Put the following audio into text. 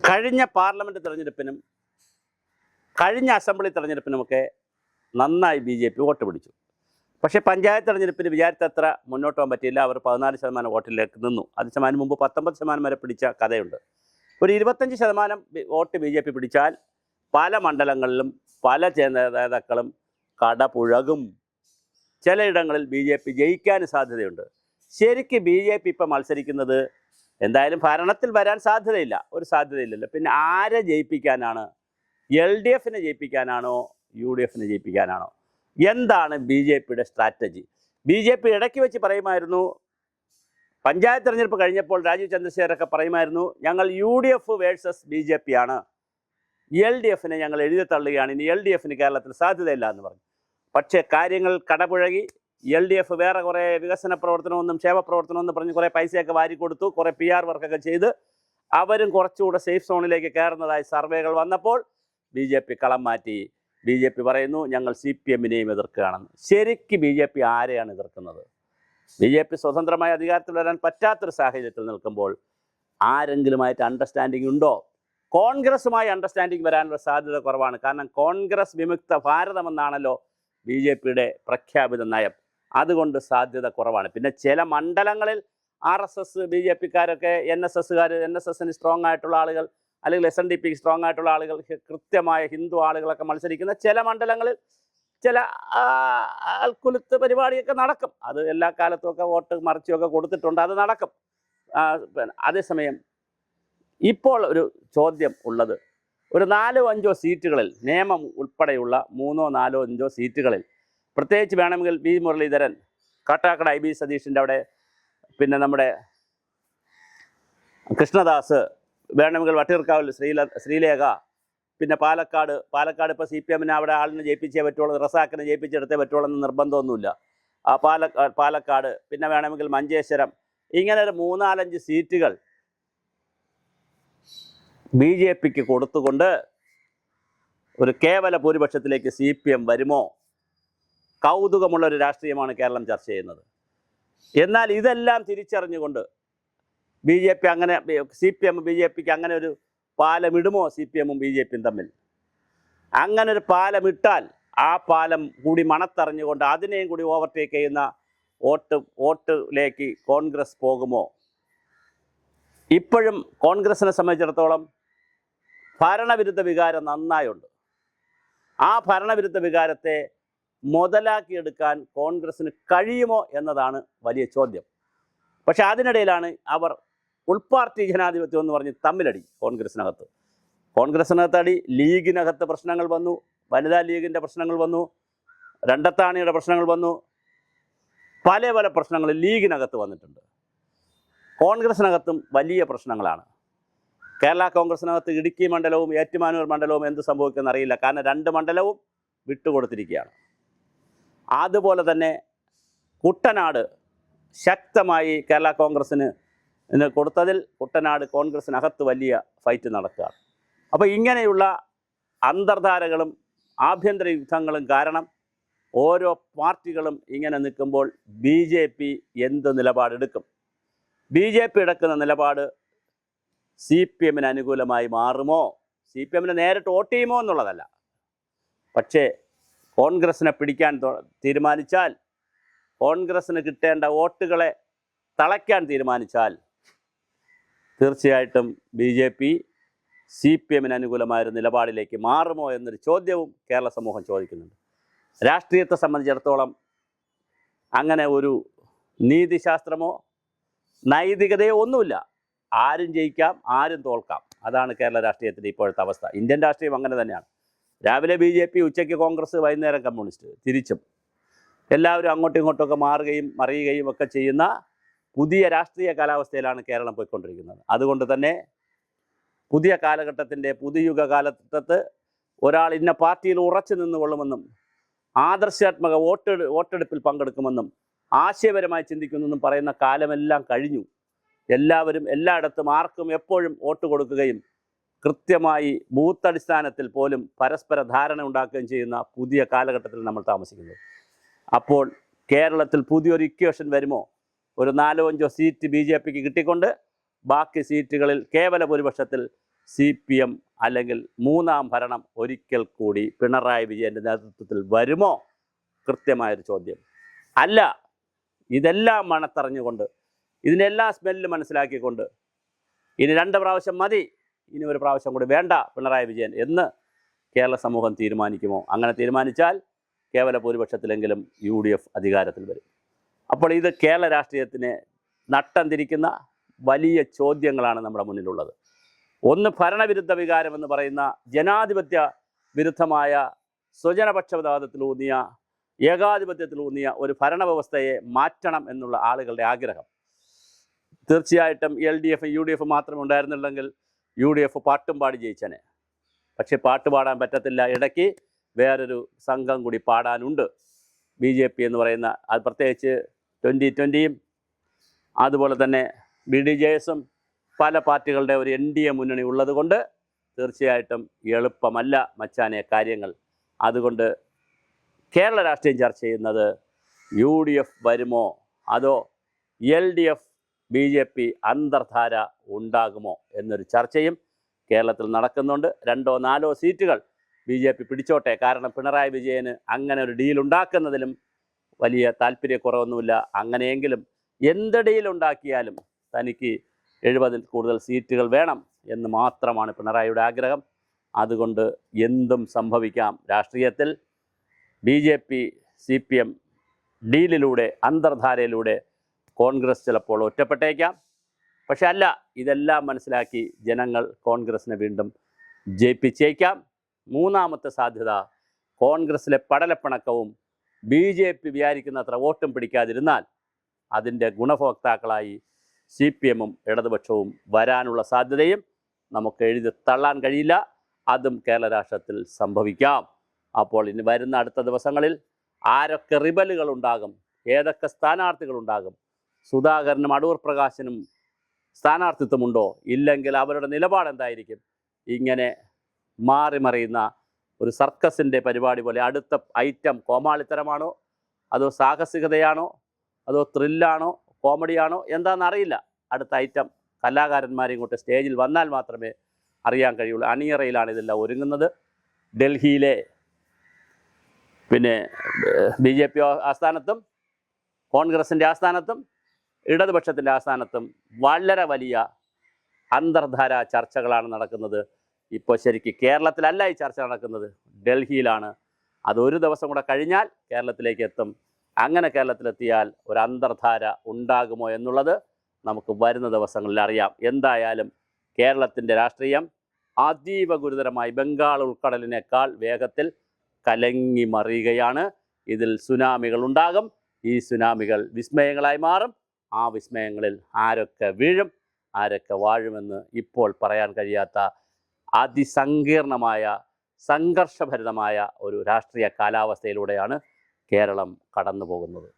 കഴിഞ്ഞ പാർലമെൻറ്റ് തെരഞ്ഞെടുപ്പിനും കഴിഞ്ഞ അസംബ്ലി തെരഞ്ഞെടുപ്പിനുമൊക്കെ നന്നായി BJP വോട്ട് പിടിച്ചു. പക്ഷേ പഞ്ചായത്ത് തെരഞ്ഞെടുപ്പിന് വിചാരിച്ചത്ര മുന്നോട്ട് പോകാൻ പറ്റിയില്ല. അവർ 14% വോട്ടിലേക്ക് നിന്നു. അതേസമയം മുമ്പ് 19% വരെ പിടിച്ച കഥയുണ്ട്. ഒരു 25% വോട്ട് BJP പിടിച്ചാൽ പല മണ്ഡലങ്ങളിലും പല നേതാക്കളും കടപുഴകും. ചിലയിടങ്ങളിൽ BJP ജയിക്കാൻ സാധ്യതയുണ്ട്. ശരിക്കും BJP ഇപ്പം മത്സരിക്കുന്നത് എന്തായാലും ഭരണത്തിൽ വരാൻ സാധ്യതയില്ല, ഒരു സാധ്യതയില്ലല്ലോ. പിന്നെ ആരെ ജയിപ്പിക്കാനാണ്? LDFനെ ജയിപ്പിക്കാനാണോ UDFനെ ജയിപ്പിക്കാനാണോ? എന്താണ് BJPയുടെ സ്ട്രാറ്റജി? BJP ഇടയ്ക്ക് വെച്ച് പറയുമായിരുന്നു, പഞ്ചായത്ത് തെരഞ്ഞെടുപ്പ് കഴിഞ്ഞപ്പോൾ രാജീവ് ചന്ദ്രശേഖരൊക്കെ പറയുമായിരുന്നു, ഞങ്ങൾ UDF വേഴ്സസ് BJP ആണ്, LDFനെ ഞങ്ങൾ എഴുതി തള്ളുകയാണ്, ഇനി LDFന് കേരളത്തിൽ സാധ്യതയില്ല എന്ന് പറഞ്ഞു. പക്ഷേ കാര്യങ്ങൾ കടപുഴകി. LDF വേറെ കുറേ വികസന പ്രവർത്തനമൊന്നും ക്ഷേമ പ്രവർത്തനമെന്ന് പറഞ്ഞ് കുറേ പൈസയൊക്കെ വാരിക്കൊടുത്തു, കുറേ PR വർക്കൊക്കെ ചെയ്ത് അവരും കുറച്ചുകൂടെ സേഫ് സോണിലേക്ക് കയറുന്നതായി സർവേകൾ വന്നപ്പോൾ BJP കളം മാറ്റി. BJP പറയുന്നു ഞങ്ങൾ CPMനെയും എതിർക്കുകയാണെന്ന്. ശരിക്കും BJP ആരെയാണ് എതിർക്കുന്നത്? BJP സ്വതന്ത്രമായ അധികാരത്തിൽ വരാൻ പറ്റാത്തൊരു സാഹചര്യത്തിൽ നിൽക്കുമ്പോൾ ആരെങ്കിലുമായിട്ട് അണ്ടർസ്റ്റാൻഡിംഗ് ഉണ്ടോ? കോൺഗ്രസുമായി അണ്ടർസ്റ്റാൻഡിംഗ് വരാനുള്ള സാധ്യത കുറവാണ്. കാരണം കോൺഗ്രസ് വിമുക്ത ഭാരതമെന്നാണല്ലോ BJPയുടെ പ്രഖ്യാപിത നയം. അതുകൊണ്ട് സാധ്യത കുറവാണ്. പിന്നെ ചില മണ്ഡലങ്ങളിൽ RSS BJPക്കാരൊക്കെ NSSന് സ്ട്രോങ് ആയിട്ടുള്ള ആളുകൾ, അല്ലെങ്കിൽ SNDPക്ക് സ്ട്രോങ് ആയിട്ടുള്ള ആളുകൾ, കൃത്യമായ ഹിന്ദു ആളുകളൊക്കെ മത്സരിക്കുന്ന ചില മണ്ഡലങ്ങളിൽ ചില അൽക്കുലുത്ത് പരിപാടിയൊക്കെ നടക്കും. അത് എല്ലാ കാലത്തുമൊക്കെ വോട്ട് മറിച്ചുമൊക്കെ കൊടുത്തിട്ടുണ്ട്, അത് നടക്കും. അതേസമയം ഇപ്പോൾ ഒരു ചോദ്യം ഉള്ളത്, ഒരു 4-5 സീറ്റുകളിൽ, നിയമം ഉൾപ്പെടെയുള്ള 3-4-5 സീറ്റുകളിൽ, പ്രത്യേകിച്ച് വേണമെങ്കിൽ V മുരളീധരൻ, കാട്ടാക്കട IB സതീഷിൻ്റെ അവിടെ, പിന്നെ നമ്മുടെ കൃഷ്ണദാസ്, വേണമെങ്കിൽ വട്ടിയൂർക്കാവിൽ ശ്രീലേഖ, പിന്നെ പാലക്കാട് ഇപ്പോൾ CPMനെ അവിടെ ആളിനെ ജയിപ്പിച്ചേ പറ്റുള്ളൂ, റസാക്കിനെ ജയിപ്പിച്ചെടുത്തേ പറ്റുള്ളൂ എന്ന് നിർബന്ധമൊന്നുമില്ല. പാലക്കാട്, പിന്നെ വേണമെങ്കിൽ മഞ്ചേശ്വരം, ഇങ്ങനെ ഒരു 3-4-5 സീറ്റുകൾ BJPക്ക് കൊടുത്തുകൊണ്ട് ഒരു കേവല ഭൂരിപക്ഷത്തിലേക്ക് CPM വരുമോ? കൗതുകമുള്ളൊരു രാഷ്ട്രീയമാണ് കേരളം ചർച്ച ചെയ്യുന്നത്. എന്നാൽ ഇതെല്ലാം തിരിച്ചറിഞ്ഞുകൊണ്ട് BJP അങ്ങനെ, CPM BJPക്ക് അങ്ങനെ ഒരു പാലമിടുമോ? CPMും BJPയും തമ്മിൽ അങ്ങനെ ഒരു പാലമിട്ടാൽ ആ പാലം കൂടി മണത്തറിഞ്ഞുകൊണ്ട് അതിനെയും കൂടി ഓവർടേക്ക് ചെയ്യുന്ന വോട്ടിലേക്ക് കോൺഗ്രസ് പോകുമോ? ഇപ്പോഴും കോൺഗ്രസിനെ സംബന്ധിച്ചിടത്തോളം ഭരണവിരുദ്ധ വികാരം നന്നായുണ്ട്. ആ ഭരണവിരുദ്ധ വികാരത്തെ മുതലാക്കിയെടുക്കാൻ കോൺഗ്രസ്സിന് കഴിയുമോ എന്നതാണ് വലിയ ചോദ്യം. പക്ഷെ അതിനിടയിലാണ് അവർ ഉൾപാർട്ടി ജനാധിപത്യം എന്ന് പറഞ്ഞ് തമ്മിലടി. കോൺഗ്രസ്സിനകത്ത് അടി, ലീഗിനകത്ത് പ്രശ്നങ്ങൾ വന്നു, വനിതാ ലീഗിൻ്റെ പ്രശ്നങ്ങൾ വന്നു, രണ്ടത്താണിയുടെ പ്രശ്നങ്ങൾ വന്നു, പല പ്രശ്നങ്ങൾ ലീഗിനകത്ത് വന്നിട്ടുണ്ട്. കോൺഗ്രസ്സിനകത്തും വലിയ പ്രശ്നങ്ങളാണ്. കേരള കോൺഗ്രസ്സിനകത്ത് ഇടുക്കി മണ്ഡലവും ഏറ്റുമാനൂർ മണ്ഡലവും എന്ത് സംഭവിക്കുമെന്ന് അറിയില്ല. കാരണം 2 മണ്ഡലവും വിട്ടുകൊടുത്തിരിക്കുകയാണ്. അതുപോലെ തന്നെ കുട്ടനാട് ശക്തമായി കേരള കോൺഗ്രസ്സിന് കൊടുത്തതിൽ കുട്ടനാട് കോൺഗ്രസ്സിനകത്ത് വലിയ ഫൈറ്റ് നടക്കുകയാണ്. അപ്പോൾ ഇങ്ങനെയുള്ള അന്തർധാരകളും ആഭ്യന്തര യുദ്ധങ്ങളും കാരണം ഓരോ പാർട്ടികളും ഇങ്ങനെ നിൽക്കുമ്പോൾ BJP എന്ത് നിലപാടെടുക്കും? BJP എടുക്കുന്ന നിലപാട് CPMന് അനുകൂലമായി മാറുമോ? CPMന് നേരിട്ട് വോട്ട് ചെയ്യുമോ എന്നുള്ളതല്ല, പക്ഷേ കോൺഗ്രസ്സിനെ പിടിക്കാൻ തീരുമാനിച്ചാൽ, കോൺഗ്രസ്സിന് കിട്ടേണ്ട വോട്ടുകളെ തളയ്ക്കാൻ തീരുമാനിച്ചാൽ തീർച്ചയായിട്ടും BJP CPMന് അനുകൂലമായൊരു നിലപാടിലേക്ക് മാറുമോ എന്നൊരു ചോദ്യവും കേരള സമൂഹം ചോദിക്കുന്നുണ്ട്. രാഷ്ട്രീയത്തെ സംബന്ധിച്ചിടത്തോളം അങ്ങനെ ഒരു നീതിശാസ്ത്രമോ നൈതികതയോ ഒന്നുമില്ല. ആരും ജയിക്കാം, ആരും തോൽക്കാം. അതാണ് കേരള രാഷ്ട്രീയത്തിൻ്റെ ഇപ്പോഴത്തെ അവസ്ഥ. ഇന്ത്യൻ രാഷ്ട്രീയം അങ്ങനെ തന്നെയാണ്. രാവിലെ BJP, ഉച്ചയ്ക്ക് കോൺഗ്രസ്, വൈകുന്നേരം കമ്മ്യൂണിസ്റ്റ്, തിരിച്ചും എല്ലാവരും അങ്ങോട്ടും ഇങ്ങോട്ടുമൊക്കെ മാറുകയും മറിയുകയും ഒക്കെ ചെയ്യുന്ന പുതിയ രാഷ്ട്രീയ കാലാവസ്ഥയിലാണ് കേരളം പോയിക്കൊണ്ടിരിക്കുന്നത്. അതുകൊണ്ട് തന്നെ പുതിയ കാലഘട്ടത്തിൻ്റെ, പുതുയുഗ കാലഘട്ടത്ത് ഒരാൾ ഇന്ന പാർട്ടിയിൽ ഉറച്ചു നിന്നുകൊള്ളുമെന്നും ആദർശാത്മക വോട്ടെടുപ്പിൽ പങ്കെടുക്കുമെന്നും ആശയപരമായി ചിന്തിക്കുന്നെന്നും പറയുന്ന കാലമെല്ലാം കഴിഞ്ഞു. എല്ലാവരും എല്ലായിടത്തും ആർക്കും എപ്പോഴും വോട്ട് കൊടുക്കുകയും കൃത്യമായി ബൂത്ത് അടിസ്ഥാനത്തിൽ പോലും പരസ്പര ധാരണ ഉണ്ടാക്കുകയും ചെയ്യുന്ന പുതിയ കാലഘട്ടത്തിൽ നമ്മൾ താമസിക്കുന്നത്. അപ്പോൾ കേരളത്തിൽ പുതിയൊരു ഇക്വേഷൻ വരുമോ? ഒരു 4-5 സീറ്റ് BJPക്ക് കിട്ടിക്കൊണ്ട് ബാക്കി സീറ്റുകളിൽ കേവല ഭൂരിപക്ഷത്തിൽ CPM അല്ലെങ്കിൽ മൂന്നാം ഭരണം ഒരിക്കൽ കൂടി പിണറായി വിജയൻ്റെ നേതൃത്വത്തിൽ വരുമോ? കൃത്യമായൊരു ചോദ്യം. അല്ല, ഇതെല്ലാം മണത്തറിഞ്ഞുകൊണ്ട്, ഇതിനെല്ലാം സ്മെല്ല് മനസ്സിലാക്കിക്കൊണ്ട് ഇനി 2 പ്രാവശ്യം മതി, ഇനി ഒരു പ്രാവശ്യം കൂടി വേണ്ട പിണറായി വിജയൻ എന്ന് കേരള സമൂഹം തീരുമാനിക്കുമോ? അങ്ങനെ തീരുമാനിച്ചാൽ കേവല ഭൂരിപക്ഷത്തിലെങ്കിലും UDF അധികാരത്തിൽ വരും. അപ്പോൾ ഇത് കേരള രാഷ്ട്രീയത്തിനെ നട്ടം തിരിക്കുന്ന വലിയ ചോദ്യങ്ങളാണ് നമ്മുടെ മുന്നിലുള്ളത്. ഒന്ന്, ഭരണവിരുദ്ധ വികാരം എന്ന് പറയുന്ന ജനാധിപത്യ വിരുദ്ധമായ സ്വജനപക്ഷപാതത്തിലൂന്നിയ ഏകാധിപത്യത്തിലൂന്നിയ ഒരു ഭരണവ്യവസ്ഥയെ മാറ്റണം എന്നുള്ള ആളുകളുടെ ആഗ്രഹം. തീർച്ചയായിട്ടും LDF UDF മാത്രമേ ഉണ്ടായിരുന്നുള്ളെങ്കിൽ UDF പാട്ടും പാടി ജയിച്ചനെ. പക്ഷേ പാട്ട് പാടാൻ പറ്റത്തില്ല, ഇടയ്ക്ക് വേറൊരു സംഘം കൂടി പാടാനുണ്ട്. BJP എന്ന് പറയുന്ന, അത് പ്രത്യേകിച്ച് 2020യും അതുപോലെ തന്നെ BDJSും പല പാർട്ടികളുടെ ഒരു NDA മുന്നണി ഉള്ളത് കൊണ്ട് തീർച്ചയായിട്ടും എളുപ്പമല്ല മച്ചാനെ കാര്യങ്ങൾ. അതുകൊണ്ട് കേരള രാഷ്ട്രീയം ചർച്ച ചെയ്യുന്നത് UDF വരുമോ അതോ LDF BJP അന്തർധാര ഉണ്ടാകുമോ എന്നൊരു ചർച്ചയും കേരളത്തിൽ നടക്കുന്നുണ്ട്. 2 or 4 സീറ്റുകൾ BJP പിടിച്ചോട്ടെ, കാരണം പിണറായി വിജയന് അങ്ങനെ ഒരു ഡീൽ ഉണ്ടാക്കുന്നതിലും വലിയ താല്പര്യക്കുറവൊന്നുമില്ല. അങ്ങനെയെങ്കിലും എന്ത് ഡീൽ ഉണ്ടാക്കിയാലും തനിക്ക് 70-ൽ കൂടുതൽ സീറ്റുകൾ വേണം എന്ന് മാത്രമാണ് പിണറായിയുടെ ആഗ്രഹം. അതുകൊണ്ട് എന്തും സംഭവിക്കാം രാഷ്ട്രീയത്തിൽ. BJP CPM ഡീലിലൂടെ, അന്തർധാരയിലൂടെ കോൺഗ്രസ് ചിലപ്പോൾ ഒറ്റപ്പെട്ടേക്കാം. പക്ഷെ അല്ല, ഇതെല്ലാം മനസ്സിലാക്കി ജനങ്ങൾ കോൺഗ്രസിനെ വീണ്ടും ജയിപ്പിച്ചേക്കാം. മൂന്നാമത്തെ സാധ്യത, കോൺഗ്രസിലെ പടലപ്പിണക്കവും BJP വിചാരിക്കുന്നത്ര വോട്ടും പിടിക്കാതിരുന്നാൽ അതിൻ്റെ ഗുണഭോക്താക്കളായി CPMും ഇടതുപക്ഷവും വരാനുള്ള സാധ്യതയും നമുക്ക് എഴുതി തള്ളാൻ കഴിയില്ല. അതും കേരള രാഷ്ട്രത്തിൽ സംഭവിക്കാം. അപ്പോൾ ഇനി വരുന്ന അടുത്ത ദിവസങ്ങളിൽ ആരൊക്കെ റിബലുകൾ ഉണ്ടാകും, ഏതൊക്കെ സ്ഥാനാർത്ഥികളുണ്ടാകും, സുധാകരനും അടൂർ പ്രകാശനും സ്ഥാനാർത്ഥിത്വമുണ്ടോ, ഇല്ലെങ്കിൽ അവരുടെ നിലപാടെന്തായിരിക്കും, ഇങ്ങനെ മാറി മറിയുന്ന ഒരു സർക്കസിൻ്റെ പരിപാടി പോലെ അടുത്ത ഐറ്റം കോമാളിത്തരമാണോ അതോ സാഹസികതയാണോ അതോ ത്രില്ലാണോ കോമഡിയാണോ എന്താണെന്നറിയില്ല. അടുത്ത ഐറ്റം കലാകാരന്മാരെ ഇങ്ങോട്ട് സ്റ്റേജിൽ വന്നാൽ മാത്രമേ അറിയാൻ കഴിയുള്ളൂ. അണിയറയിലാണ് ഇതെല്ലാം ഒരുങ്ങുന്നത്. ഡൽഹിയിലെ BJP ആസ്ഥാനത്തും കോൺഗ്രസിൻ്റെ ആസ്ഥാനത്തും ഇടതുപക്ഷത്തിൻ്റെ ആസ്ഥാനത്തും വളരെ വലിയ അന്തർധാര ചർച്ചകളാണ് നടക്കുന്നത്. ഇപ്പോൾ ശരിക്കും കേരളത്തിലല്ല ഈ ചർച്ച നടക്കുന്നത്, ഡൽഹിയിലാണ്. അതൊരു ദിവസം കൂടെ കഴിഞ്ഞാൽ കേരളത്തിലേക്ക് എത്തും. അങ്ങനെ കേരളത്തിലെത്തിയാൽ ഒരു അന്തർധാര ഉണ്ടാകുമോ എന്നുള്ളത് നമുക്ക് വരുന്ന ദിവസങ്ങളിൽ അറിയാം. എന്തായാലും കേരളത്തിൻ്റെ രാഷ്ട്രീയം അതീവ ഗുരുതരമായി ബംഗാൾ ഉൾക്കടലിനേക്കാൾ വേഗത്തിൽ കലങ്ങി മറിയുകയാണ്. ഇതിൽ സുനാമികൾ ഉണ്ടാകും. ഈ സുനാമികൾ വിസ്മയങ്ങളായി മാറും. ആ വിസ്മയങ്ങളിൽ ആരൊക്കെ വീഴും, ആരൊക്കെ വാഴുമെന്ന് ഇപ്പോൾ പറയാൻ കഴിയാത്ത അതിസങ്കീർണമായ സംഘർഷഭരിതമായ ഒരു രാഷ്ട്രീയ കാലാവസ്ഥയിലൂടെയാണ് കേരളം കടന്നു പോകുന്നത്.